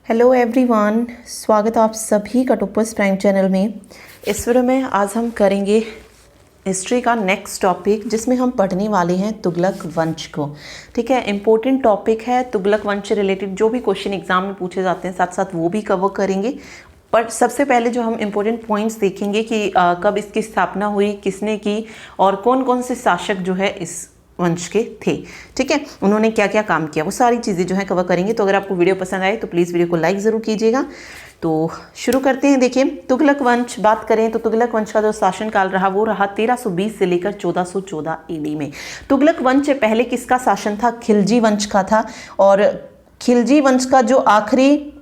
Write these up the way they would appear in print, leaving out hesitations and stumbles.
Hello everyone, स्वागत है आप सभी का टॉपर्स प्राइम चैनल में। इस वीडियो में आज हम करेंगे हिस्ट्री का नेक्स्ट टॉपिक, जिसमें हम पढ़ने वाले हैं तुगलक वंश को। ठीक है, इंपॉर्टेंट टॉपिक है तुगलक वंश से रिलेटेड जो भी क्वेश्चन एग्जाम में पूछे जाते हैं, साथ साथ वो भी कवर करेंगे। पर सबसे पहले जो हम इंपॉर्टेंट पॉइंट्स देखेंगे कि कब इसकी स्थापना हुई, किसने की और कौन कौन से शासक जो है इस वंश के थे। ठीक है, उन्होंने क्या क्या काम किया, वो सारी चीज़ें जो है कवर करेंगे। तो अगर आपको वीडियो पसंद आए तो प्लीज़ वीडियो को लाइक ज़रूर कीजिएगा। तो शुरू करते हैं। देखिए, तुगलक वंश बात करें तो तुगलक वंश का जो शासनकाल रहा वो रहा 1320 से लेकर 1414 ईडी में। तुगलक वंश से पहले किसका शासन था? खिलजी वंश का था। और खिलजी वंश का जो आखिरी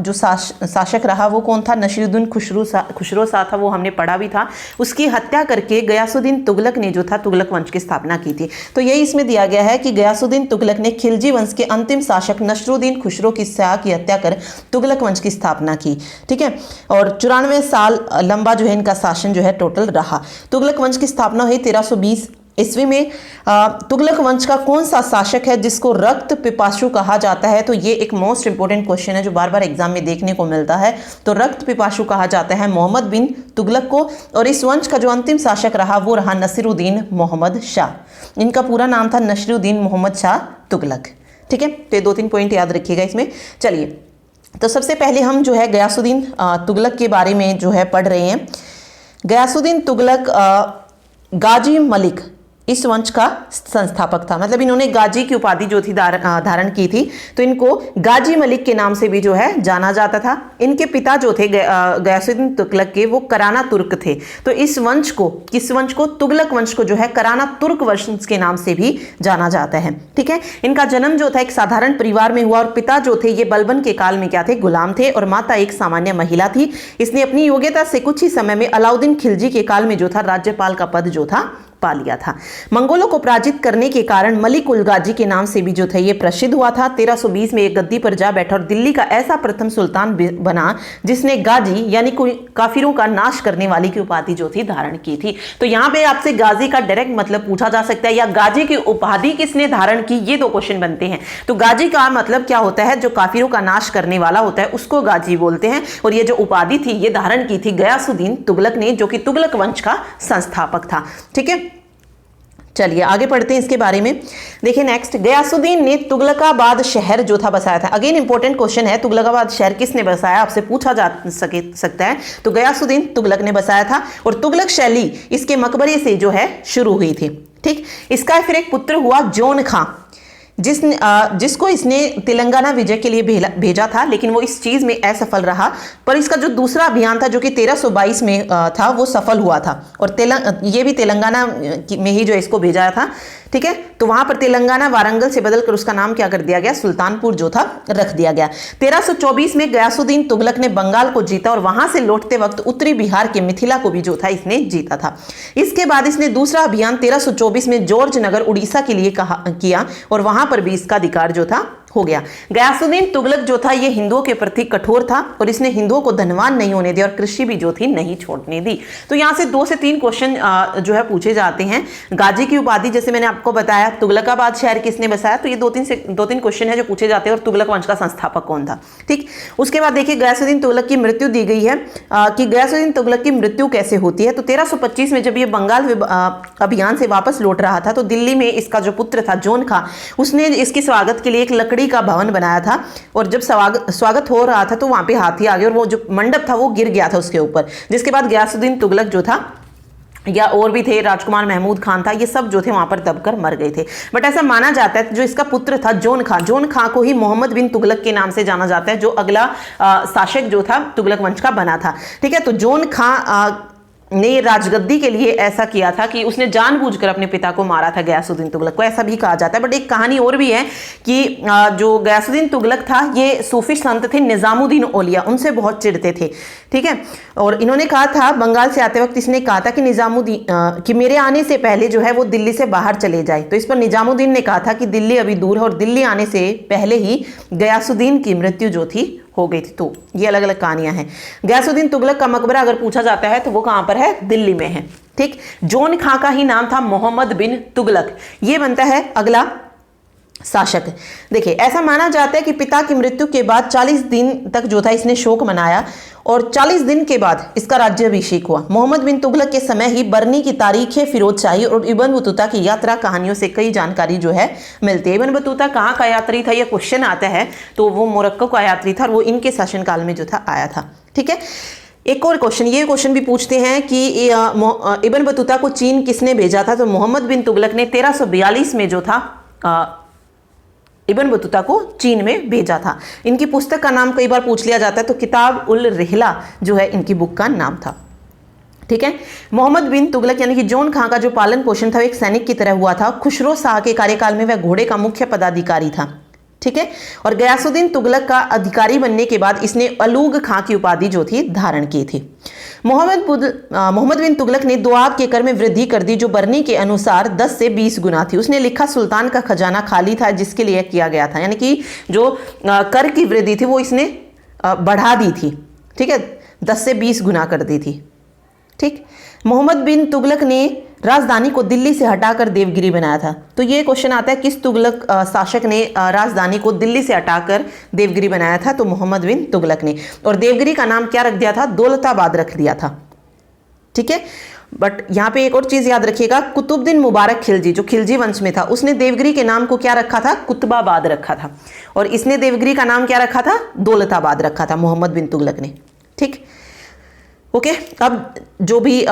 जो शासक रहा वो कौन था? नसीरुद्दीन खुसरो शाह था, वो हमने पढ़ा भी था। उसकी हत्या करके गयासुद्दीन तुगलक ने जो था तुगलक वंश की स्थापना की थी। तो यही इसमें दिया गया है कि गयासुद्दीन तुगलक ने खिलजी वंश के अंतिम शासक नसीरुद्दीन खुसरो की शाह की हत्या कर तुगलक वंश की स्थापना की। ठीक है, और 94 साल लंबा जो है इनका शासन जो है टोटल रहा। तुगलक वंश की स्थापना हुई 1320 ईस्वी में। तुगलक वंश का कौन सा शासक है जिसको रक्त पिपासु कहा जाता है? तो ये एक मोस्ट इंपोर्टेंट क्वेश्चन है जो बार बार एग्जाम में देखने को मिलता है। तो रक्त पिपासु कहा जाता है मोहम्मद बिन तुगलक को। और इस वंश का जो अंतिम शासक रहा वो रहा नसीरुद्दीन मोहम्मद शाह। इनका पूरा नाम था नसीरुद्दीन मोहम्मद शाह तुगलक। ठीक है, तो ये 2-3 पॉइंट याद रखिएगा इसमें। चलिए, तो सबसे पहले हम जो है गयासुद्दीन तुगलक के बारे में जो है पढ़ रहे हैं। गयासुद्दीन तुगलक गाजी मलिक इस वंश का संस्थापक था। मतलब इन्होंने गाजी की उपाधि जो थी धारण की थी, तो इनको गाजी मलिक के नाम से भी जो है जाना जाता था। इनके पिता जो थे गयासुद्दीन तुगलक के, वो कराना तुर्क थे। तो इस वंश को, किस वंश को? तुगलक वंश को जो है कराना तुर्क वंश के नाम से भी जाना जाता है। ठीक है, इनका जन्म जो था एक साधारण परिवार में हुआ और पिता जो थे ये बलबन के काल में क्या थे? गुलाम थे। और माता एक सामान्य महिला थी। इसने अपनी योग्यता से कुछ ही समय में अलाउद्दीन खिलजी के काल में जो था राज्यपाल का पद जो था पा लिया था। मंगोलों को पराजित करने के कारण मलिक उल गाजी के नाम से भी जो था ये प्रसिद्ध हुआ था। 1320 में एक गद्दी पर जा बैठा और दिल्ली का ऐसा प्रथम सुल्तान बना जिसने गाजी यानी कोई काफिरों का नाश करने वाली की उपाधि जो थी धारण की थी। तो यहाँ पे आपसे गाजी का डायरेक्ट मतलब पूछा जा सकता है, या गाजी की उपाधि किसने धारण की, ये 2 क्वेश्चन बनते हैं। तो गाजी का मतलब क्या होता है? जो काफिरों का नाश करने वाला होता है उसको गाजी बोलते हैं। और ये जो उपाधि थी ये धारण की थी गयासुद्दीन तुगलक ने, जो कि तुगलक वंश का संस्थापक था। ठीक है, चलिए आगे पढ़ते हैं इसके बारे में। देखिए नेक्स्ट, गयासुद्दीन ने तुगलकाबाद शहर जो था बसाया था। अगेन इंपॉर्टेंट क्वेश्चन है, तुगलकाबाद शहर किसने बसाया, आपसे पूछा जा सकता है। तो गयासुद्दीन तुगलक ने बसाया था। और तुगलक शैली इसके मकबरे से जो है शुरू हुई थी। ठीक, इसका फिर एक पुत्र हुआ जोन खां, जिसको इसने तेलंगाना विजय के लिए भेजा था, लेकिन वो इस चीज में असफल रहा। पर इसका जो दूसरा अभियान था जो कि 1322 में था वो सफल हुआ था। और ये भी तेलंगाना में ही जो इसको भेजा था। ठीक है, तो वहां पर तेलंगाना वारंगल से बदलकर उसका नाम क्या कर दिया गया? सुल्तानपुर जो था रख दिया गया। 1324 में गयासुद्दीन तुगलक ने बंगाल को जीता और वहां से लौटते वक्त उत्तरी बिहार के मिथिला को भी जो था इसने जीता था। इसके बाद इसने दूसरा अभियान 1324 में जॉर्ज नगर उड़ीसा के लिए किया और वहां पर भी इसका अधिकार जो था हो गया। गयासुद्दीन तुगलक जो था ये हिंदुओं के प्रति कठोर था और इसने हिंदुओं को धनवान नहीं होने दिया और कृषि भी जो थी नहीं छोड़ने दी। तो यहां से 2 से 3 क्वेश्चन जो है पूछे जाते हैं। गाजी की उपाधि जैसे मैंने आपको बताया, तुगलकाबाद शहर किसने बसाया, तो ये 2-3 क्वेश्चन है जो पूछे जाते हैं। और तुगलक वंश का संस्थापक कौन था? ठीक, उसके बाद देखिए गयासुद्दीन तुगलक की मृत्यु दी गई है कि गयासुद्दीन तुगलक की मृत्यु कैसे होती है। तो 1325 में जब ये बंगाल अभियान से वापस लौट रहा था तो दिल्ली में इसका जो पुत्र था जोन खां, उसने इसके स्वागत के लिए एक लकड़ी का भवन बनाया था। और जब स्वागत हो रहा था तो वहां पे हाथी आ गए और वो जो मंडप था वो गिर गया था उसके ऊपर। जिसके बाद गयासुद्दीन तुगलक जो था, या और भी थे, राजकुमार महमूद खान था, ये सब जो थे वहां पर दबकर मर गए थे। बट ऐसा माना जाता है जो इसका पुत्र था जोन खां को ही मोहम्मद बिन तुगलक के नाम से जाना जाता है, जो अगला शासक जो था तुगलक वंश का बना था। ठीक है, तो जोन खां ने राजगद्दी के लिए ऐसा किया था कि उसने जानबूझकर अपने पिता को मारा था गयासुद्दीन तुगलक को, ऐसा भी कहा जाता है। बट एक कहानी और भी है कि जो गयासुद्दीन तुगलक था ये सूफी संत थे निजामुद्दीन औलिया, उनसे बहुत चिढ़ते थे। ठीक है, और इन्होंने कहा था बंगाल से आते वक्त इसने कहा था कि निजामुद्दीन कि मेरे आने से पहले जो है वो दिल्ली से बाहर चले जाए। तो इस पर निजामुद्दीन ने कहा था कि दिल्ली अभी दूर है और दिल्ली आने से पहले ही गयासुद्दीन की मृत्यु जो थी हो गई थी। तो ये अलग अलग कहानियां हैं। गयासुद्दीन तुगलक का मकबरा अगर पूछा जाता है तो वो कहां पर है? दिल्ली में है। ठीक, जोन खां का ही नाम था मोहम्मद बिन तुगलक। ये बनता है अगला शासक। देखिए, ऐसा माना जाता है कि पिता की मृत्यु के बाद 40 दिन तक जो था इसने शोक मनाया और 40 दिन के बाद इसका राज्याभिषेक हुआ। मोहम्मद बिन तुगलक के समय ही बरनी की तारीखें, फिरोजशाही और इब्न बतूता की यात्रा कहानियों से कई जानकारी जो है मिलती है। इब्न बतूता कहाँ का यात्री था, यह क्वेश्चन आता है, तो वो मोरक्को का यात्री था और वो इनके शासनकाल में जो था आया था। ठीक है, एक और क्वेश्चन, ये क्वेश्चन भी पूछते हैं कि इब्न बतूता को चीन किसने भेजा था, तो मोहम्मद बिन तुगलक ने 1342 में जो था इब्न बतूता को चीन में भेजा था। इनकी पुस्तक का नाम कई बार पूछ लिया जाता है, तो किताब उल रिहला जो है इनकी बुक का नाम था। ठीक है, मोहम्मद बिन तुगलक यानी कि जॉन खां का जो पालन पोषण था वो एक सैनिक की तरह हुआ था। खुसरो शाह के कार्यकाल में वह घोड़े का मुख्य पदाधिकारी था। ठीक है, और गयासुद्दीन तुगलक का अधिकारी बनने के बाद इसने अलूग खां की उपाधि जो थी धारण की थी। मोहम्मद बिन तुगलक ने दोआब के कर में वृद्धि कर दी जो बरनी के अनुसार 10 से 20 गुना थी। उसने लिखा सुल्तान का खजाना खाली था जिसके लिए किया गया था, यानी कि जो कर की वृद्धि थी वो इसने बढ़ा दी थी। ठीक है, 10 से 20 गुना कर दी थी। ठीक, मोहम्मद बिन तुगलक ने राजधानी को दिल्ली से हटाकर देवगिरी बनाया था। तो ये क्वेश्चन आता है किस तुगलक शासक ने राजधानी को दिल्ली से हटाकर देवगिरी बनाया था, तो मोहम्मद बिन तुगलक ने। और देवगिरी का नाम क्या रख दिया था, दौलताबाद रख दिया था। ठीक है, बट यहाँ पे एक और चीज याद रखिएगा, कुतुबुद्दीन मुबारक खिलजी जो खिलजी वंश में था उसने देवगिरी के नाम को क्या रखा था, कुतबाबाद रखा था, और इसने देवगिरी का नाम क्या रखा था, दौलताबाद रखा था, मोहम्मद बिन तुगलक ने। ठीक, ओके, अब जो भी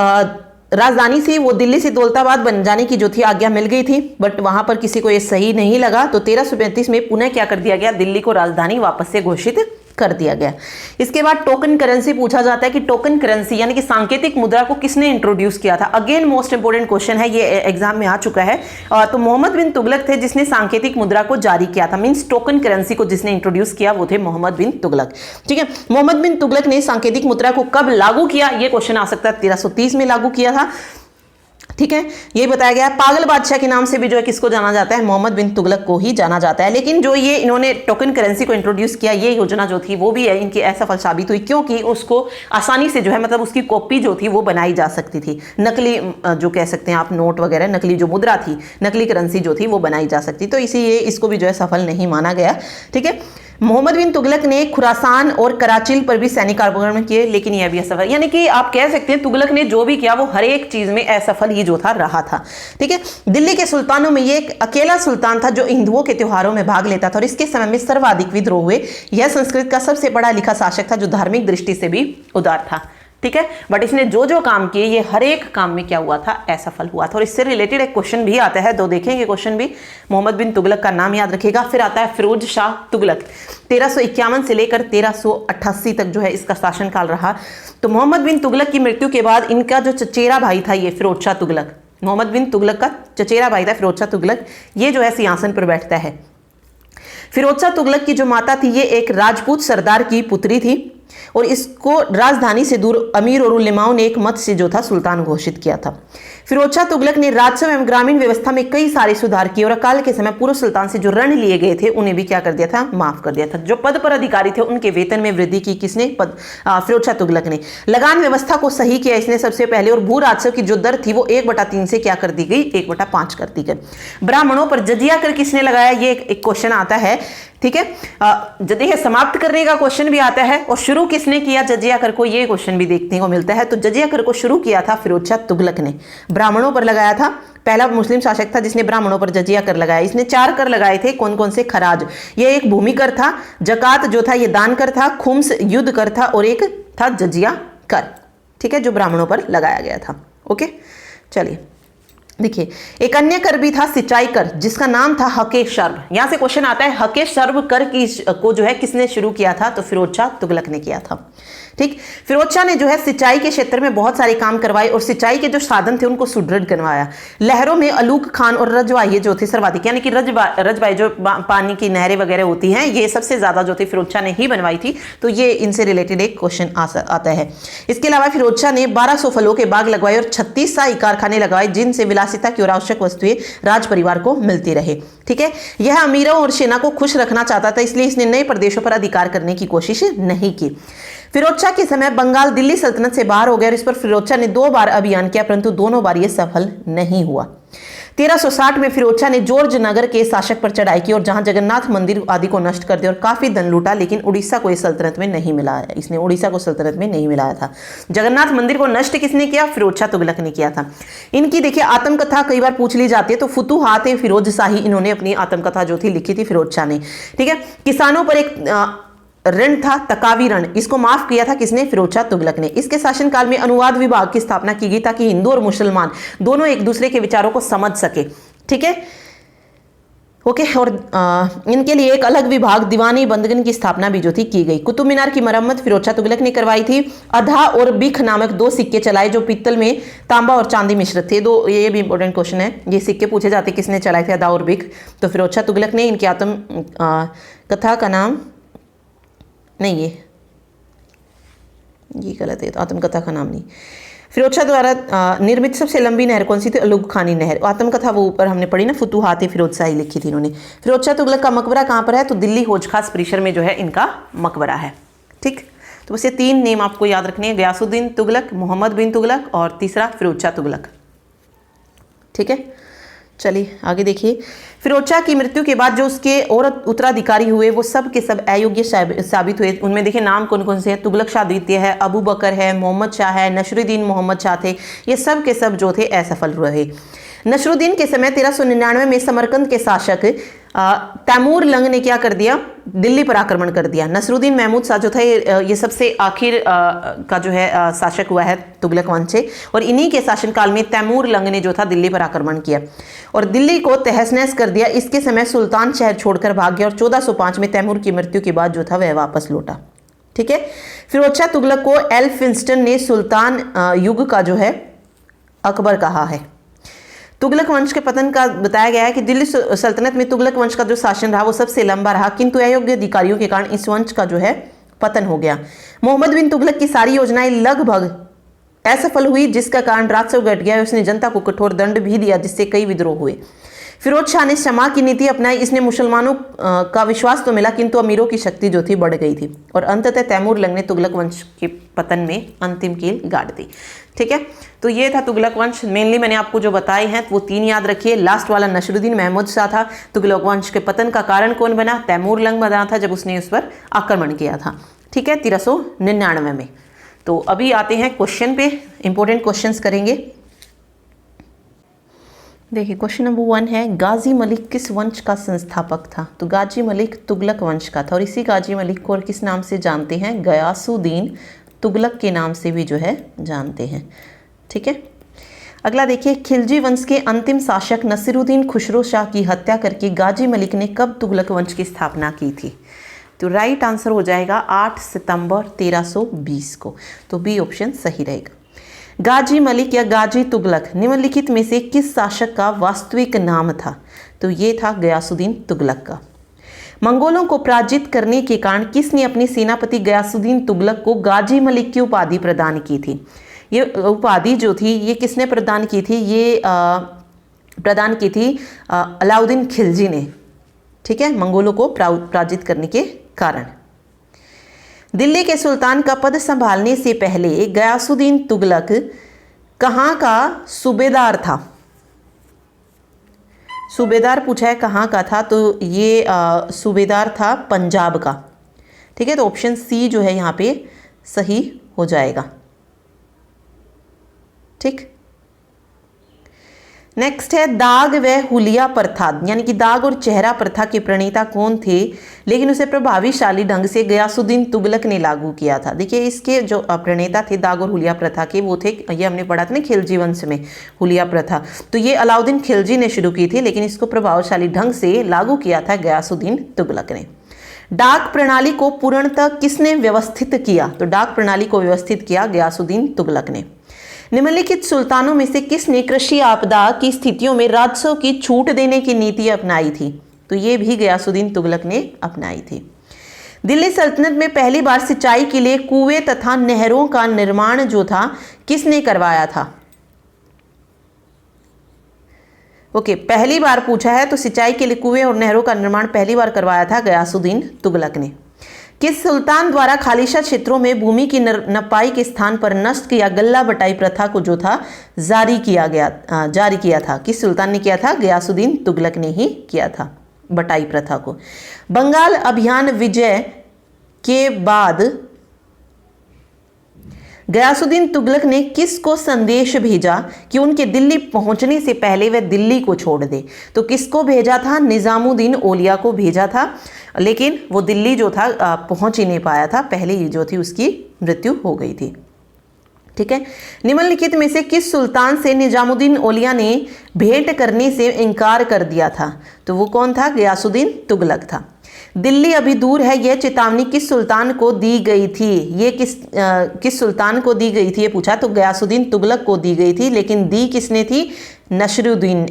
राजधानी से वो दिल्ली से दौलताबाद बन जाने की जो थी आज्ञा मिल गई थी, बट वहां पर किसी को ये सही नहीं लगा, तो 1335 में पुनः क्या कर दिया गया, दिल्ली को राजधानी वापस से घोषित कर दिया गया। इसके बाद टोकन करेंसी पूछा जाता है कि टोकन करेंसी यानी कि सांकेतिक मुद्रा को किसने इंट्रोड्यूस किया था। अगेन मोस्ट इंपोर्टेंट क्वेश्चन है, ये एग्जाम में आ चुका है। तो मोहम्मद बिन तुगलक थे जिसने सांकेतिक मुद्रा को जारी किया था, मींस टोकन करेंसी को जिसने इंट्रोड्यूस किया वो थे मोहम्मद बिन तुगलक। ठीक है, मोहम्मद बिन तुगलक ने सांकेतिक मुद्रा को कब लागू किया, ये क्वेश्चन आ सकता है, 1330 में लागू किया था। ठीक है, ये बताया गया। पागल बादशाह के नाम से भी जो है किसको जाना जाता है, मोहम्मद बिन तुगलक को ही जाना जाता है। लेकिन जो ये इन्होंने टोकन करेंसी को इंट्रोड्यूस किया, ये योजना जो थी वो भी है इनकी असफल साबित हुई, क्योंकि उसको आसानी से जो है मतलब उसकी कॉपी जो थी वो बनाई जा सकती थी। नकली जो कह सकते हैं आप नोट वगैरह, नकली जो मुद्रा थी, नकली करेंसी जो थी वो बनाई जा सकती, तो इसीलिए इसको भी जो है सफल नहीं माना गया। ठीक है, मोहम्मद बिन तुगलक ने खुरासान और कराचिल पर भी सैनिक आक्रमण किए, लेकिन यह भी असफल, यानी कि आप कह सकते हैं तुगलक ने जो भी किया वो हर एक चीज में असफल ही जो था रहा था। ठीक है, दिल्ली के सुल्तानों में ये एक अकेला सुल्तान था जो हिंदुओं के त्योहारों में भाग लेता था और इसके समय में सर्वाधिक विद्रोह हुए। यह संस्कृत का सबसे पढ़ा लिखा शासक था जो धार्मिक दृष्टि से भी उदार था। ठीक है, बट इसने जो जो काम किए ये हर एक काम में क्या हुआ था, असफल हुआ था। और इससे रिलेटेड एक क्वेश्चन भी आता है, तो देखेंगे क्वेश्चन भी। मोहम्मद बिन तुगलक का नाम याद रखिएगा। फिर आता है फिरोज शाह तुगलक, 1351 से लेकर 1388 तक जो है इसका शासनकाल रहा। तो मोहम्मद बिन तुगलक की मृत्यु के बाद इनका जो चचेरा भाई था ये फिरोज शाह तुगलक, मोहम्मद बिन तुगलक का चचेरा भाई था फिरोज शाह तुगलक, ये जो है सिंहासन पर बैठता है। फिरोज शाह तुगलक की जो माता थी ये एक राजपूत सरदार की पुत्री थी और इसको राजधानी से दूर अमीर और उलेमाओं ने एक मत से जो था सुल्तान घोषित किया था। फिरोज शाह तुगलक ने राजस्व एवं ग्रामीण व्यवस्था में कई सारे सुधार किए और अकाल के समय पूर्व सुल्तान से जो ऋण लिए गए थे उन्हें भी क्या कर दिया था, माफ कर दिया था। जो पद पर अधिकारी थे उनके वेतन में वृद्धि की किसने, फिरोज शाह तुगलक ने। लगान व्यवस्था को सही किया इसने सबसे पहले, और भू राजस्व की जो दर थी वो 1/3 से क्या कर दी गई, 1/5 कर दी गई। ब्राह्मणों पर जजिया कर किसने लगाया, ये एक क्वेश्चन आता है। ठीक है, देखिए समाप्त करने का क्वेश्चन भी आता है और शुरू किसने किया जजिया कर को, ये क्वेश्चन भी देखने को मिलता है। तो जजिया कर को शुरू किया था फिरोज शाह तुगलक ने, ब्राह्मणों पर लगाया था। पहला मुस्लिम शासक था जिसने ब्राह्मणों पर जजिया कर लगाया। इसने 4 कर लगाए थे, कौन कौन से, खराज, ये एक भूमि कर था, जकात जो था ये दान कर था, खुम्स युद्ध कर था और एक था जजिया कर। ठीक है, जो ब्राह्मणों पर लगाया गया था। ओके, चलिए देखिए एक अन्य कर भी था सिंचाई कर जिसका नाम था हके शर्ब। यहां से क्वेश्चन आता है हके शर्ब कर को जो है किसने शुरू किया था, तो फिरोज शाह तुगलक ने किया था। ठीक, फिरोज शाह ने जो है सिंचाई के क्षेत्र में बहुत सारे काम करवाए और सिंचाई के जो साधन थे उनको सुदृढ़ करवाया। लहरों में अलूक खान और रजवाई जो थे सर्वाधिक, यानी कि रजवाई जो पानी की नहरें वगैरह होती हैं ये सबसे ज्यादा जो थी फिरोज शाह ने ही बनवाई थी। तो ये इनसे रिलेटेड एक क्वेश्चन आता है। इसके अलावा फिरोज शाह ने 1200 फलों के बाग लगवाए और 36 शाही कारखाने लगाए जिनसे विलासिता की और आवश्यक वस्तुएं राज परिवार को मिलती रहे। ठीक है, यह अमीरों और सेना को खुश रखना चाहता था, इसलिए इसने नए प्रदेशों पर अधिकार करने की कोशिश नहीं की। फिरोज शाह के समय बंगाल दिल्ली सल्तनत से बाहर हो गया और इस पर फिरोज शाह ने 2 बार अभियान किया, परंतु दोनों बार यह सफल नहीं हुआ। 1360 में फिरोज शाह ने जॉर्ज नगर के शासक पर चढ़ाई की और जहां जगन्नाथ मंदिर आदि को नष्ट कर दिया और काफी धन लूटा, लेकिन उड़ीसा को इस सल्तनत में नहीं मिलाया। इसने उड़ीसा को सल्तनत में नहीं मिलाया था। जगन्नाथ मंदिर को नष्ट किसने किया? फिरोज शाह तुगलक ने किया था। इनकी देखिए आत्मकथा कई बार पूछ ली जाती है, तो फुतुहात फिरोज शाही इन्होंने अपनी आत्मकथा जो थी लिखी थी फिरोज शाह ने। ठीक है, किसानों पर एक ऋण था, तकावी ऋण, इसको माफ किया था किसने? फिरोज शाह तुगलक ने। इसके शासनकाल में अनुवाद विभाग की स्थापना की गई ताकि हिंदू और मुसलमान दोनों एक दूसरे के विचारों को समझ सके। ठीक है, ओके। और इनके लिए एक अलग विभाग दीवानी बंदगन की स्थापना भी जो थी की गई। कुतुब मीनार की मरम्मत फिरोज शाह तुगलक ने करवाई थी। अधा और बिख नामक 2 सिक्के चलाए जो पीतल में तांबा और चांदी मिश्रित थे। ये भी इंपॉर्टेंट क्वेश्चन है, ये सिक्के पूछे जाते किसने चलाए थे, अधा और बिख? तो फिरोज शाह तुगलक ने। इनकी आत्म कथा का नाम नहीं, ये गलत है, तो आत्मकथा का नाम नहीं। फिरोज शाह द्वारा निर्मित सबसे लंबी नहर कौन सी थी? अलुग खानी नहर। आत्मकथा वो ऊपर हमने पढ़ी ना, फुतुहात फिरोज शाही लिखी थी इन्होंने। फिरोज शाह तुगलक का मकबरा कहाँ पर है? तो दिल्ली हौज खास परिसर में जो है इनका मकबरा है। ठीक, तो बस ये 3 नेम आपको याद रखने हैं, गयासुद्दीन तुगलक, मोहम्मद बिन तुगलक और तीसरा फिरोज शाह तुगलक। ठीक है, चलिए आगे देखिए। फिरोज शाह की मृत्यु के बाद जो उसके और उत्तराधिकारी हुए वो सब के सब अयोग्य साबित हुए। उनमें देखिए नाम कौन कौन से हैं? तुगलक शाह द्वितीय है, अबू बकर है, मोहम्मद शाह है, नसरुद्दीन मोहम्मद शाह थे। ये सब के सब जो थे असफल रहे। नसरुद्दीन के समय 1399 में समरकंद के शासक तैमूर लंग ने क्या कर दिया? दिल्ली पर आक्रमण कर दिया। नसरुद्दीन महमूद शाह जो था ये सबसे आखिर का जो है शासक हुआ है तुगलक वंश से, और इन्हीं के शासनकाल में तैमूर लंग ने जो था दिल्ली पर आक्रमण किया और दिल्ली को तहस नहस कर दिया। इसके समय सुल्तान शहर छोड़कर भाग गया और 1405 में तैमूर की मृत्यु के बाद जो था वह वापस लौटा। ठीक है, फिरोज शाह तुगलक को एल्फिंस्टन ने सुल्तान युग का जो है अकबर कहा है। तुगलक वंश के पतन का बताया गया है कि दिल्ली सल्तनत में तुगलक वंश का जो शासन रहा वो सबसे लंबा रहा, किंतु अयोग्य अधिकारियों के कारण इस वंश का जो है पतन हो गया। मोहम्मद बिन तुगलक की सारी योजनाएं लगभग असफल हुई, जिसका कारण राजस्व घट गया। उसने जनता को कठोर दंड भी दिया, जिससे कई विद्रोह हुए। फिरोज शाह ने क्षमा की नीति अपनाई। इसने मुसलमानों का विश्वास तो मिला, किंतु अमीरों की शक्ति जो थी बढ़ गई थी और अंततः तैमूर लंग ने तुगलक वंश के पतन में अंतिम कील गाड़ दी। ठीक है, तो ये था तुगलक वंश। मेनली मैंने आपको जो बताए हैं वो 3 याद रखिए। लास्ट वाला नसरुद्दीन महमूद शाह था। तुगलक वंश के पतन का कारण कौन बना? तैमूर लंग बना था जब उसने उस पर आक्रमण किया था। ठीक है, 1399 में। तो अभी आते हैं क्वेश्चन पे, इंपॉर्टेंट क्वेश्चंस करेंगे। देखिए क्वेश्चन नंबर 1 है, गाजी मलिक किस वंश का संस्थापक था? तो गाजी मलिक तुगलक वंश का था और इसी गाजी मलिक को और किस नाम से जानते हैं? गयासुद्दीन तुगलक के नाम से भी जो है जानते हैं। ठीक है, अगला देखिए, खिलजी वंश के अंतिम शासक नसीरुद्दीन खुसरो शाह की हत्या करके गाजी मलिक ने कब तुगलक वंश की स्थापना की थी? तो राइट आंसर हो जाएगा 8 सितंबर 1320 को। तो बी ऑप्शन सही रहेगा। गाजी मलिक या गाजी तुगलक निम्नलिखित में से किस शासक का वास्तविक नाम था? तो ये था गयासुद्दीन तुगलक का। मंगोलों को पराजित करने के कारण किसने अपनी सेनापति गयासुद्दीन तुगलक को गाजी मलिक की उपाधि प्रदान की थी? ये उपाधि जो थी ये किसने प्रदान की थी? ये प्रदान की थी अलाउद्दीन खिलजी ने। ठीक है, मंगोलों को पराजित करने के कारण। दिल्ली के सुल्तान का पद संभालने से पहले गयासुद्दीन तुगलक कहाँ का सूबेदार था? सूबेदार पूछा है कहाँ का था, तो ये सूबेदार था पंजाब का। ठीक है, तो ऑप्शन सी जो है यहाँ पे सही हो जाएगा। ठीक, नेक्स्ट है, दाग व हुलिया प्रथा यानी कि दाग और चेहरा प्रथा के प्रणेता कौन थे, लेकिन उसे प्रभावशाली ढंग से गयासुद्दीन तुगलक ने लागू किया था? देखिए इसके जो प्रणेता थे दाग और हुलिया प्रथा के वो थे, ये हमने पढ़ा था ना खिलजी वंश में हुलिया प्रथा, तो ये अलाउद्दीन खिलजी ने शुरू की थी, लेकिन इसको प्रभावशाली ढंग से लागू किया था गयासुद्दीन तुगलक ने। डाक प्रणाली को पूर्णतः किसने व्यवस्थित किया? तो डाक प्रणाली को व्यवस्थित किया गयासुद्दीन तुगलक ने। निम्नलिखित सुल्तानों में से किसने कृषि आपदा की स्थितियों में राजस्व की छूट देने की नीति अपनाई थी? तो ये भी गयासुद्दीन तुगलक ने अपनाई थी। दिल्ली सल्तनत में पहली बार सिंचाई के लिए कुएं तथा नहरों का निर्माण जो था किसने करवाया था? ओके, पहली बार पूछा है तो सिंचाई के लिए कुएं और नहरों का निर्माण पहली बार करवाया था गयासुद्दीन तुगलक ने। किस सुल्तान द्वारा खालिशा क्षेत्रों में भूमि की नपाई के स्थान पर नष्ट या गल्ला बटाई प्रथा को जो था जारी किया था? किस सुल्तान ने किया था? गयासुद्दीन तुगलक ने ही किया था बटाई प्रथा को। बंगाल अभियान विजय के बाद गयासुद्दीन तुगलक ने किसको संदेश भेजा कि उनके दिल्ली पहुंचने से पहले वह दिल्ली को छोड़ दे? तो किसको भेजा था? निजामुद्दीन औलिया को भेजा था, लेकिन वो दिल्ली जो था पहुंच ही नहीं पाया था, पहले ही जो थी उसकी मृत्यु हो गई थी। ठीक है, निम्नलिखित में से किस सुल्तान से निजामुद्दीन औलिया ने भेंट करने से इनकार कर दिया था? तो वो कौन था? गयासुद्दीन तुगलक था। दिल्ली अभी दूर है, यह चेतावनी किस सुल्तान को दी गई थी? ये किस सुल्तान को दी गई थी ये पूछा, तो गयासुद्दीन तुगलक को दी गई थी, लेकिन दी किसने थी? नसरुद्दीन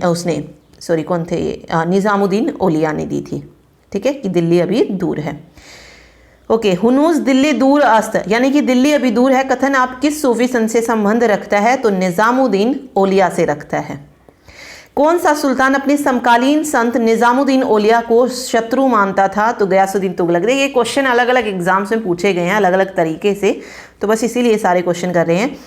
कौन थे ये? निजामुद्दीन औलिया ने दी थी। ठीक है, कि दिल्ली अभी दूर है। ओके, हुनूस दिल्ली दूर अस्त, यानी कि दिल्ली अभी दूर है कथन आप किस सूफी संत से संबंध रखता है? तो निजामुद्दीन औलिया से रखता है। कौन सा सुल्तान अपने समकालीन संत निजामुद्दीन औलिया को शत्रु मानता था? तो गयासुद्दीन तुगलक। देखिए, क्वेश्चन अलग अलग एग्जाम्स में पूछे गए हैं अलग अलग तरीके से, तो बस इसीलिए सारे क्वेश्चन कर रहे हैं।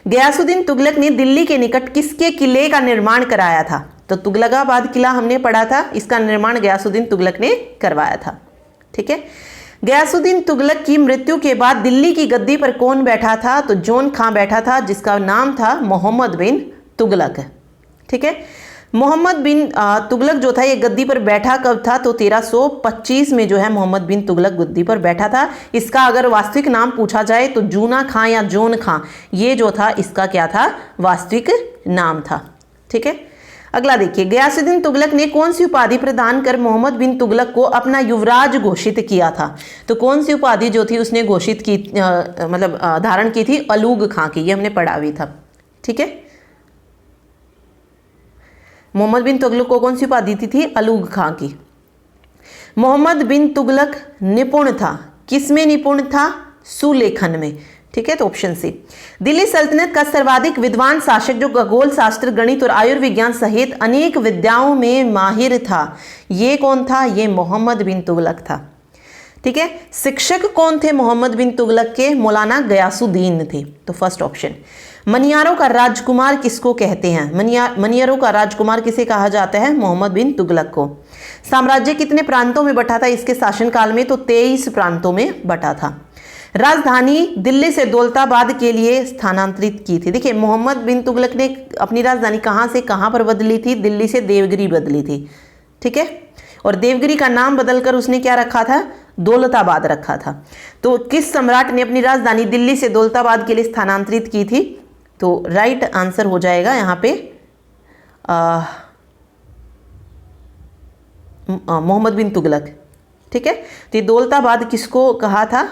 गयासुद्दीन तुगलक ने दिल्ली के निकट किसके किले का निर्माण कराया था? तो तुगलकाबाद किला हमने पढ़ा था, इसका निर्माण गयासुद्दीन तुगलक ने करवाया था। ठीक है, गयासुद्दीन तुगलक की मृत्यु के बाद दिल्ली की गद्दी पर कौन बैठा था? तो जोन खां बैठा था, जिसका नाम था मोहम्मद बिन तुगलक। ठीक है, मोहम्मद बिन तुगलक जो था ये गद्दी पर बैठा कब था? तो 1325 में जो है मोहम्मद बिन तुगलक गद्दी पर बैठा था। इसका अगर वास्तविक नाम पूछा जाए तो जूना खां या जोन खां, ये जो था इसका क्या था? वास्तविक नाम था। ठीक है, अगला देखिए, गयासुद्दीन तुगलक ने कौन सी उपाधि प्रदान कर मोहम्मद बिन तुगलक को अपना युवराज घोषित किया था? तो कौन सी उपाधि जो थी उसने घोषित की, धारण की थी? अलूग खां की, ये हमने पढ़ा भी था। ठीक है, मोहम्मद बिन तुगलक को कौन सी उपाधि दी थी? अलूग खां की। मोहम्मद बिन तुगलक निपुण था, किसमें निपुण था? सुलेखन में। ठीक है, तो ऑप्शन सी। दिल्ली सल्तनत का सर्वाधिक विद्वान शासक जो खगोल शास्त्र, गणित और आयुर्विज्ञान सहित अनेक विद्याओं में माहिर था, ये कौन था? ये मोहम्मद बिन तुगलक था। ठीक है, शिक्षक कौन थे मोहम्मद बिन तुगलक के? मौलाना गयासुद्दीन थे। तो फर्स्ट ऑप्शन। मनियारों का राजकुमार किसको कहते हैं? मनियारों का राजकुमार किसे कहा जाता है? मोहम्मद बिन तुगलक को। साम्राज्य कितने प्रांतों में बटा था इसके शासनकाल में? तो 23 प्रांतों में बटा था। राजधानी दिल्ली से दौलताबाद के लिए स्थानांतरित की थी। देखिए, मोहम्मद बिन तुगलक ने अपनी राजधानी कहाँ से कहाँ पर बदली थी? दिल्ली से देवगिरी बदली थी। ठीक है, और देवगिरी का नाम बदलकर उसने क्या रखा था? दौलताबाद रखा था। तो किस सम्राट ने अपनी राजधानी दिल्ली से दौलताबाद के लिए स्थानांतरित की थी? तो राइट आंसर हो जाएगा यहाँ पे मोहम्मद बिन तुगलक। ठीक है, तो ये दौलताबाद किसको कहा था?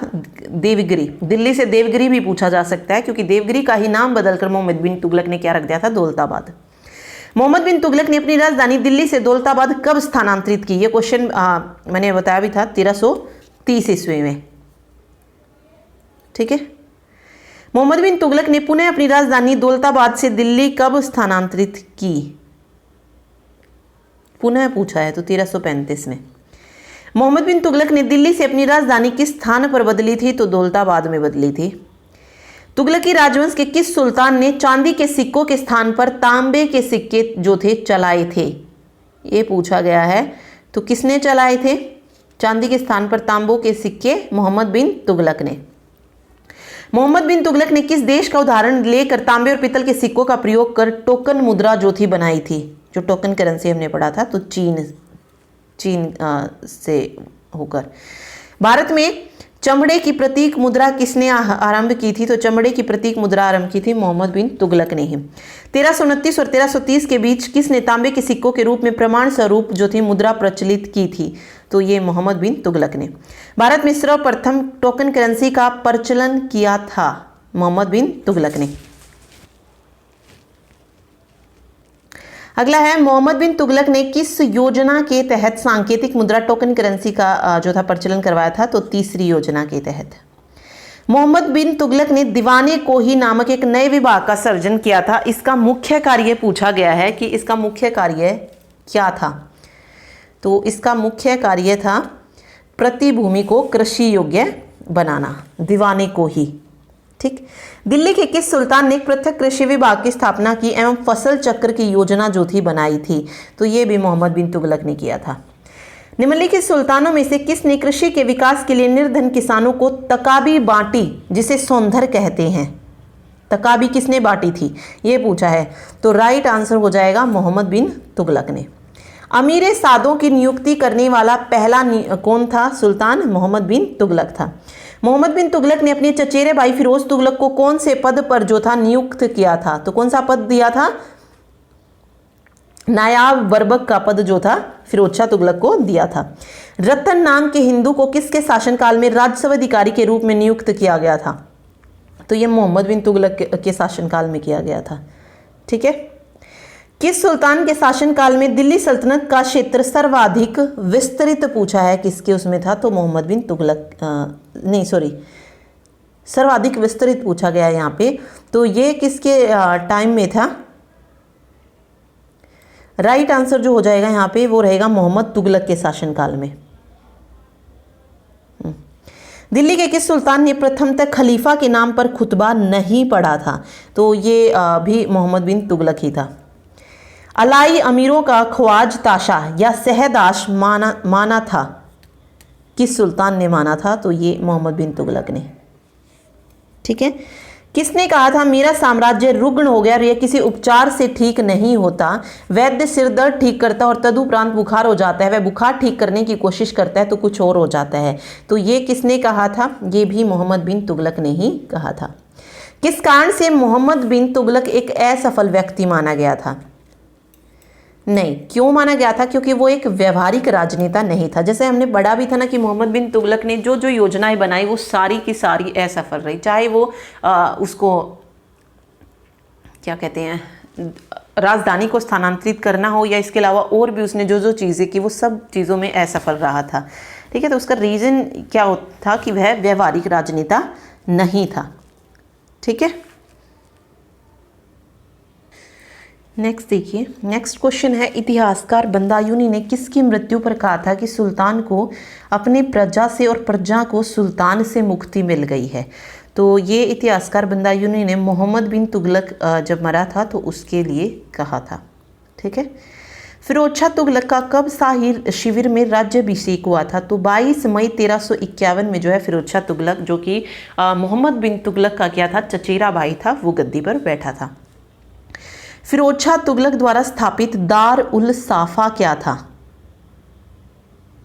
देवगिरी। दिल्ली से देवगिरी भी पूछा जा सकता है, क्योंकि देवगिरी का ही नाम बदलकर मोहम्मद बिन तुगलक ने क्या रख दिया था? दौलताबाद। मोहम्मद बिन तुगलक ने अपनी राजधानी दिल्ली से दौलताबाद कब स्थानांतरित की? ये क्वेश्चन मैंने बताया भी था, 1330 ईस्वी में। ठीक है, मोहम्मद बिन तुगलक ने पुनः अपनी राजधानी दौलताबाद से दिल्ली कब स्थानांतरित की? पुनः पूछा है, तो 1335 में। मोहम्मद बिन तुगलक ने दिल्ली से अपनी राजधानी किस स्थान पर बदली थी? तो दौलताबाद में बदली थी। तुगलकी राजवंश के किस सुल्तान ने चांदी के सिक्कों के स्थान पर तांबे के सिक्के जो थे चलाए थे? ये पूछा गया है। तो किसने चलाए थे चांदी के स्थान पर तांबों के सिक्के? मोहम्मद बिन तुगलक ने। मोहम्मद बिन तुगलक ने किस देश का उदाहरण लेकर तांबे और पीतल के सिक्कों का प्रयोग कर टोकन मुद्रा जो थी बनाई थी? जो टोकन करेंसी हमने पढ़ा था, तो चीन से होकर। भारत में चमड़े की प्रतीक मुद्रा किसने आरंभ की थी? तो चमड़े की प्रतीक मुद्रा आरंभ की थी मोहम्मद बिन तुगलक ने ही। 1329 और 1330 के बीच किसने तांबे के सिक्कों के रूप में प्रमाण स्वरूप जो थी मुद्रा प्रचलित की थी? तो ये मोहम्मद बिन तुगलक ने। भारत में सर्वप्रथम टोकन करेंसी का प्रचलन किया था? मोहम्मद बिन तुगलक ने। अगला है, मोहम्मद बिन तुगलक ने किस योजना के तहत सांकेतिक मुद्रा टोकन करेंसी का जो था प्रचलन करवाया था? तो तीसरी योजना के तहत। मोहम्मद बिन तुगलक ने दीवाने कोही नामक एक नए विभाग का सृजन किया था। इसका मुख्य कार्य पूछा गया है कि इसका मुख्य कार्य क्या था? तो इसका मुख्य कार्य था प्रतिभूमि को कृषि योग्य बनाना, दीवाने को ही। ठीक। दिल्ली के किस सुल्तान ने पृथक कृषि विभाग की स्थापना की एवं फसल चक्र की योजना जो थी बनाई थी? तो ये भी मोहम्मद बिन तुगलक ने किया था। निम्नलिखित सुल्तानों में से किसने कृषि के विकास के लिए निर्धन किसानों को तकाबी बांटी, जिसे सौंधर कहते हैं? तकाबी किसने बांटी थी, ये पूछा है। तो राइट आंसर हो जाएगा मोहम्मद बिन तुगलक ने। अमीर सादों की नियुक्ति करने वाला पहला कौन था सुल्तान? मोहम्मद बिन तुगलक था। मोहम्मद बिन तुगलक ने अपने चचेरे भाई फिरोज तुगलक को कौन से पद पर जो था नियुक्त किया था? तो कौन सा पद दिया था? नायाब बर्बक का पद जो था फिरोज शाह तुगलक को दिया था। रतन नाम के हिंदू को किसके शासनकाल में राजस्व अधिकारी के रूप में नियुक्त किया गया था? तो ये मोहम्मद बिन तुगलक के शासनकाल में किया गया था। ठीक है। किस सुल्तान के शासनकाल में दिल्ली सल्तनत का क्षेत्र सर्वाधिक विस्तृत पूछा है? किसके उसमें था? तो मोहम्मद बिन तुगलक सर्वाधिक विस्तृत पूछा गया है यहाँ पे। तो ये किसके टाइम में था? राइट आंसर जो हो जाएगा यहाँ पे वो रहेगा मोहम्मद तुगलक के शासनकाल में। दिल्ली के किस सुल्तान ने प्रथमतः खलीफा के नाम पर खुतबा नहीं पढ़ा था? तो ये भी मोहम्मद बिन तुगलक ही था। अलाई अमीरों का ख्वाज ताशा या सहदाश माना था, किस सुल्तान ने माना था? तो ये मोहम्मद बिन तुगलक ने। ठीक है। किसने कहा था मेरा साम्राज्य रुग्ण हो गया और यह किसी उपचार से ठीक नहीं होता? वैद्य सिर दर्द ठीक करता और तदुपरांत बुखार हो जाता है, वह बुखार ठीक करने की कोशिश करता है तो कुछ और हो जाता है। तो ये किसने कहा था? ये भी मोहम्मद बिन तुगलक ने ही कहा था। किस कारण से मोहम्मद बिन तुगलक एक असफल व्यक्ति माना गया था? नहीं, क्यों माना गया था? क्योंकि वो एक व्यवहारिक राजनेता नहीं था। जैसे हमने पढ़ा भी था ना कि मोहम्मद बिन तुगलक ने जो जो योजनाएं बनाई वो सारी की सारी असफल रही, चाहे वो उसको क्या कहते हैं राजधानी को स्थानांतरित करना हो या इसके अलावा और भी उसने जो जो चीज़ें की वो सब चीज़ों में असफल रहा था। ठीक है। तो उसका रीज़न क्या था कि वह व्यवहारिक राजनेता नहीं था। ठीक है। नेक्स्ट देखिए, नेक्स्ट क्वेश्चन है इतिहासकार बंदायूनी ने किसकी मृत्यु पर कहा था कि सुल्तान को अपने प्रजा से और प्रजा को सुल्तान से मुक्ति मिल गई है? तो ये इतिहासकार बंदायूनी ने मोहम्मद बिन तुगलक जब मरा था तो उसके लिए कहा था। ठीक है। फिरोज शाह तुगलक का कब शाही शिविर में राज्याभिषेक हुआ था? तो 22 मई 1351 में जो है फिरोज शाह तुगलक, जो कि मोहम्मद बिन तुगलक का क्या था, चचेरा भाई था, वो गद्दी पर बैठा था। फिरोज शाह तुगलक द्वारा स्थापित दार उल साफा क्या था?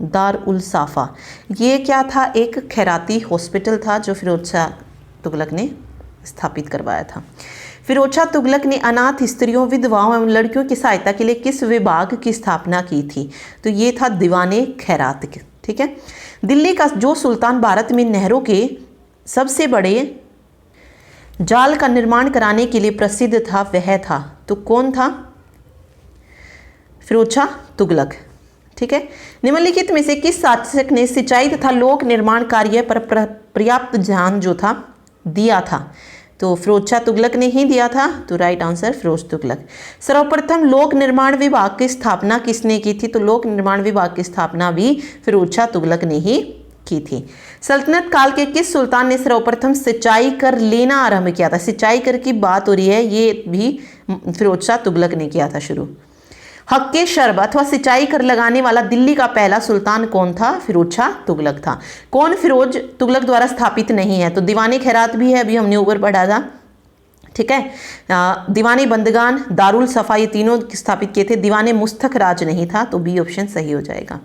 दार उल साफा ये क्या था? एक खैराती हॉस्पिटल था जो फिरोज शाह तुगलक ने स्थापित करवाया था। फिरोज शाह तुगलक ने अनाथ स्त्रियों, विधवाओं एवं लड़कियों की सहायता के लिए किस विभाग की स्थापना की थी? तो ये था दीवाने खैरात। ठीक है। दिल्ली का जो सुल्तान भारत में नहरों के सबसे बड़े जाल का निर्माण कराने के लिए प्रसिद्ध था वह था, तो कौन था? फिरोज शाह तुगलक। ठीक है। निम्नलिखित में से किस शासक ने सिंचाई तथा लोक निर्माण कार्य पर पर्याप्त ध्यान जो था दिया था? तो फिरोज शाह तुगलक ने ही दिया था। तो राइट आंसर फिरोज तुगलक। सर्वप्रथम लोक निर्माण विभाग की स्थापना किसने की थी? तो लोक निर्माण विभाग की स्थापना भी फिरोज शाह तुगलक ने ही की थी। सल्तनत काल के किस सुल्तान ने सर्वप्रथम सिंचाई कर लेना आरंभ किया था? सिंचाई कर की बात हो रही है, ये भी फिरोज शाह तुगलक ने किया था शुरू। हक्के शर्ब अथवा सिंचाई कर लगाने वाला दिल्ली का पहला सुल्तान कौन था? फिरोज शाह तुगलक था। कौन फिरोज तुगलक द्वारा स्थापित नहीं है? तो दीवाने खैरात भी है, अभी हमने ऊपर पढ़ा था। ठीक है। दीवाने बंदगान, दारुल सफा, ये तीनों स्थापित किए थे। दीवाने मुस्तक राज नहीं था, तो बी ऑप्शन सही हो जाएगा।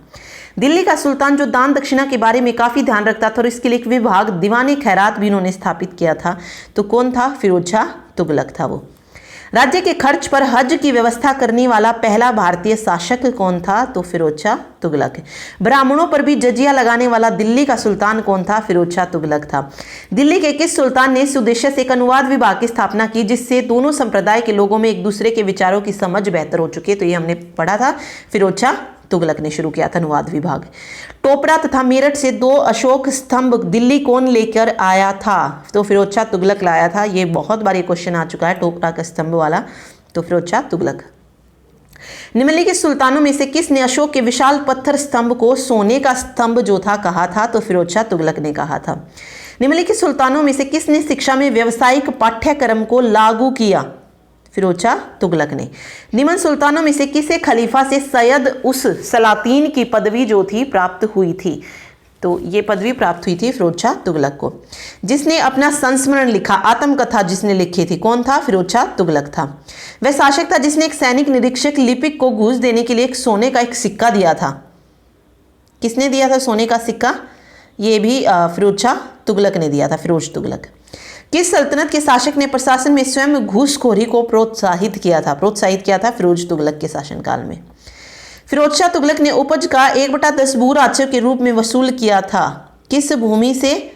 दिल्ली का सुल्तान जो दान दक्षिणा के बारे में काफ़ी ध्यान रखता था और इसके लिए एक विभाग दीवाने खैरात भी इन्होंने स्थापित किया था, तो कौन था? फिरोज शाह तुगलक था वो। राज्य के खर्च पर हज की व्यवस्था करने वाला पहला भारतीय शासक कौन था? तो फिरोज शाह तुगलक। ब्राह्मणों पर भी जजिया लगाने वाला दिल्ली का सुल्तान कौन था? फिरोज शाह तुगलक था। दिल्ली के किस सुल्तान ने इस उद्देश्य से एक अनुवाद विभाग की स्थापना की जिससे दोनों संप्रदाय के लोगों में एक दूसरे के विचारों की समझ बेहतर हो चुकी है? तो ये हमने पढ़ा था, फिरोज शाह तुगलक ने शुरू किया था अनुवाद विभाग। टोपरा तथा मेरठ से 2 अशोक स्तंभ दिल्ली कौन लेकर आया था? तो फिरोज शाह तुगलक लाया था। ये बहुत बार ये क्वेश्चन आ चुका है, टोपरा का स्तंभ वाला, तो फिरोज शाह तुगलक। निम्नलिखित सुल्तानों में से किसने अशोक के विशाल पत्थर स्तंभ को सोने का स्तंभ जो था कहा था? तो फिरोज शाह तुगलक ने कहा था। निम्नलिखित सुल्तानों में से किसने शिक्षा में व्यावसायिक पाठ्यक्रम को लागू किया? फिरोज शाह तुगलक ने। निम्न सुल्तानों में से किसे खलीफा से सैयद उस सलातीन की पदवी जो थी प्राप्त हुई थी? तो ये पदवी प्राप्त हुई थी फिरोज शाह तुगलक को। जिसने अपना संस्मरण लिखा, आत्मकथा जिसने लिखी थी, कौन था? फिरोज शाह तुगलक था। वह शासक था जिसने एक सैनिक निरीक्षक लिपिक को घूस देने के लिए एक सोने का एक सिक्का दिया था। किसने दिया था सोने का सिक्का? ये भी फिरोज शाह तुगलक ने दिया था, फिरोज तुगलक। किस सल्तनत के शासक ने प्रशासन में स्वयं घूसखोरी को प्रोत्साहित किया था? फिरोज तुगलक के शासनकाल में। फिरोज शाह तुगलक ने उपज का 1/10 भू राजस्व के रूप में वसूल किया था। किस भूमि से?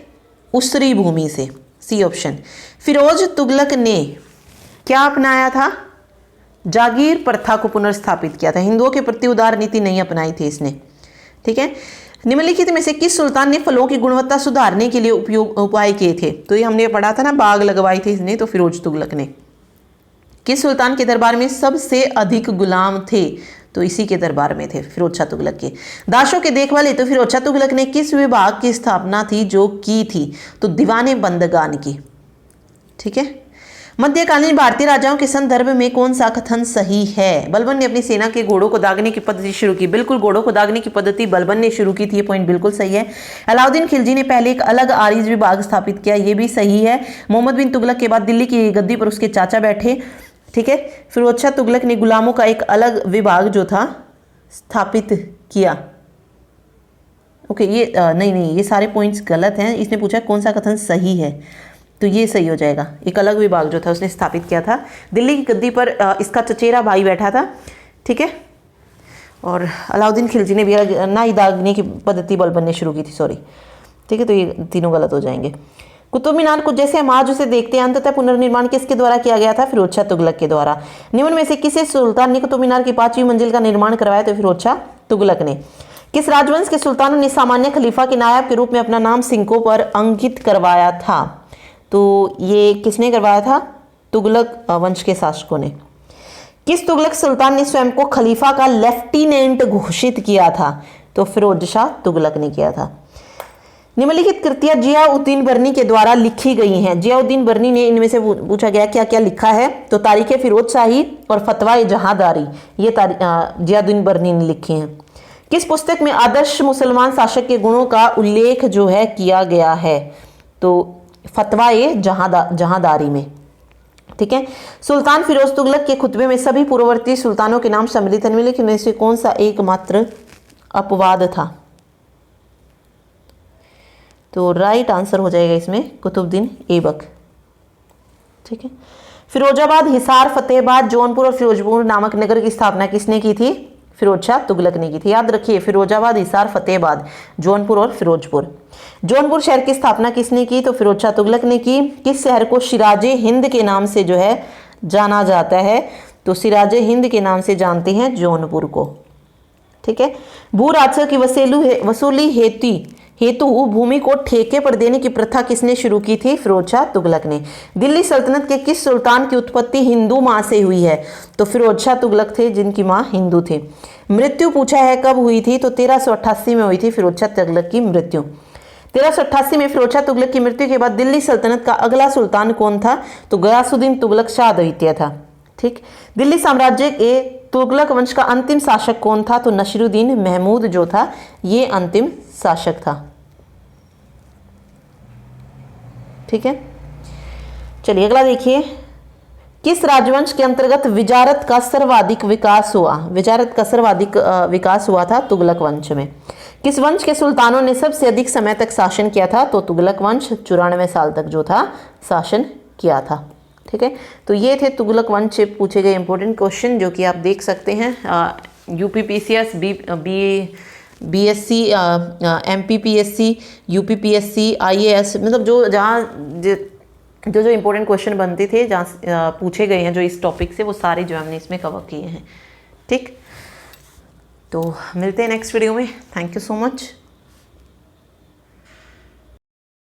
उसरी भूमि से, सी ऑप्शन। फिरोज तुगलक ने क्या अपनाया था? जागीर प्रथा को पुनर्स्थापित किया था। हिंदुओं के प्रति उदार नीति नहीं अपनाई थी इसने। ठीक है। निम्नलिखित में से किस सुल्तान ने फलों की गुणवत्ता सुधारने के लिए उपाय किए थे? तो ये हमने पढ़ा था ना, बाग लगवाई थी इसने, तो फिरोज तुगलक ने। किस सुल्तान के दरबार में सबसे अधिक गुलाम थे? तो इसी के दरबार में थे, फिरोज शाह तुगलक के। दासों के देखभाल हेतु फिरोज शाह तुगलक ने किस विभाग की स्थापना थी जो की थी? तो दीवाने बंदगान की। ठीक है। मध्यकालीन भारतीय राजाओं के संदर्भ में कौन सा कथन सही है? बलबन ने अपनी सेना के घोड़ों को दागने की पद्धति शुरू की। बिल्कुल, घोड़ों को दागने की पद्धति बलबन ने शुरू की थी, ये पॉइंट बिल्कुल सही है। अलाउद्दीन खिलजी ने पहले एक अलग आरिज विभाग स्थापित किया, ये भी सही है। मोहम्मद बिन तुगलक के बाद दिल्ली की गद्दी पर उसके चाचा बैठे। ठीक है। फिरोज शाह तुगलक ने गुलामों का एक अलग विभाग जो था स्थापित किया। ओके, ये नहीं, ये सारे पॉइंट्स गलत हैं। इसने पूछा कौन सा कथन सही है, तो ये सही हो जाएगा। एक अलग विभाग जो था उसने स्थापित किया था। दिल्ली की गद्दी पर इसका चचेरा भाई बैठा था। ठीक है। और अलाउद्दीन खिलजी ने भी ना दागने की पद्धति बलबन ने शुरू की थी, सॉरी। ठीक है, तो ये तीनों गलत हो जाएंगे। कुतुब मीनार को जैसे हम आज उसे देखते हैं अंततः पुनर्निर्माण किसके द्वारा किया गया था? फिरोज शाह तुगलक के द्वारा। निम्न में से किसे सुल्तान ने कुतुब मीनार की 5वीं मंजिल का निर्माण करवाया? तो फिरोज शाह तुगलक ने। किस राजवंश के सुल्तानों ने सामान्य खलीफा के नायब के रूप में अपना नाम सिक्कों पर अंकित करवाया था? तो ये किसने करवाया था? तुगलक वंश के शासकों ने। किस तुगलक सुल्तान ने स्वयं को खलीफा का लेफ्टिनेंट घोषित किया था? तो फिरोज शाह तुगलक ने किया था। निम्नलिखित कृतियां जियाउद्दीन बर्नी के द्वारा लिखी गई हैं। जियाउद्दीन बर्नी ने इनमें से पूछा गया क्या क्या लिखा है? तो तारीख फिरोज शाही और फतवा जहांदारी, ये जियाउद्दीन बर्नी ने लिखी हैं। किस पुस्तक में आदर्श मुसलमान शासक के गुणों का उल्लेख जो है किया गया है? तो फतवा जहांदारी में। ठीक है। सुल्तान फिरोज तुगलक के खुतबे में सभी पूर्ववर्ती सुल्तानों के नाम सम्मिलित हैं। निम्नलिखित में से कौन सा एकमात्र अपवाद था? तो राइट आंसर हो जाएगा इसमें कुतुबुद्दीन ऐबक। ठीक है। फिरोजाबाद, हिसार, फतेहाबाद, जौनपुर और फिरोजपुर नामक नगर की स्थापना किसने की थी? फिरोज शाह तुगलक ने की थी। याद रखिए, फिरोजाबाद, हिसार, फतेहाबाद, जौनपुर और फिरोजपुर। जौनपुर शहर की स्थापना किसने की? तो फिरोज शाह तुगलक ने की। किस शहर को सिराजे हिंद के नाम से जो है जाना जाता है? तो सिराजे हिंद के नाम से जानते हैं जौनपुर को। ठीक है। भू राजस्व की वसूली हेतु भूमि को ठेके पर देने की प्रथा किसने शुरू की थी? फिरोज शाह तुगलक ने। दिल्ली सल्तनत के किस सुल्तान की उत्पत्ति हिंदू माँ से हुई है? तो फिरोज शाह तुगलक थे, जिनकी माँ हिंदू थे। मृत्यु पूछा है कब हुई थी? तो 1388 में हुई थी फिरोज शाह तुगलक की मृत्यु। 1388 में फिरोज शाह तुगलक की मृत्यु के बाद दिल्ली सल्तनत का अगला सुल्तान कौन था? तो गयासुद्दीन तुगलक शाह द्वितीय था। ठीक। दिल्ली साम्राज्य के तुगलक वंश का अंतिम शासक कौन था? तो नसीरुद्दीन महमूद जो था ये अंतिम शासक था। ठीक है। चलिए अगला देखिए। किस राजवंश के अंतर्गत विजारत का सर्वाधिक विकास हुआ? विजारत का सर्वाधिक विकास हुआ था तुगलक वंश में। किस वंश के सुल्तानों ने सबसे अधिक समय तक शासन किया था? तो तुगलक वंश 94 साल तक जो था शासन किया था। ठीक है। तो ये थे तुगलक वंश से पूछे गए इंपॉर्टेंट क्वेश्चन जो कि आप देख सकते हैं। UPPCS, BSc, MPPSC, UPPSC, IAS, मतलब जो इंपॉर्टेंट क्वेश्चन बनते थे जहाँ पूछे गए हैं जो इस टॉपिक से, वो सारे जो हमने इसमें कवर किए हैं। ठीक। तो मिलते हैं नेक्स्ट वीडियो में। Thank you so much.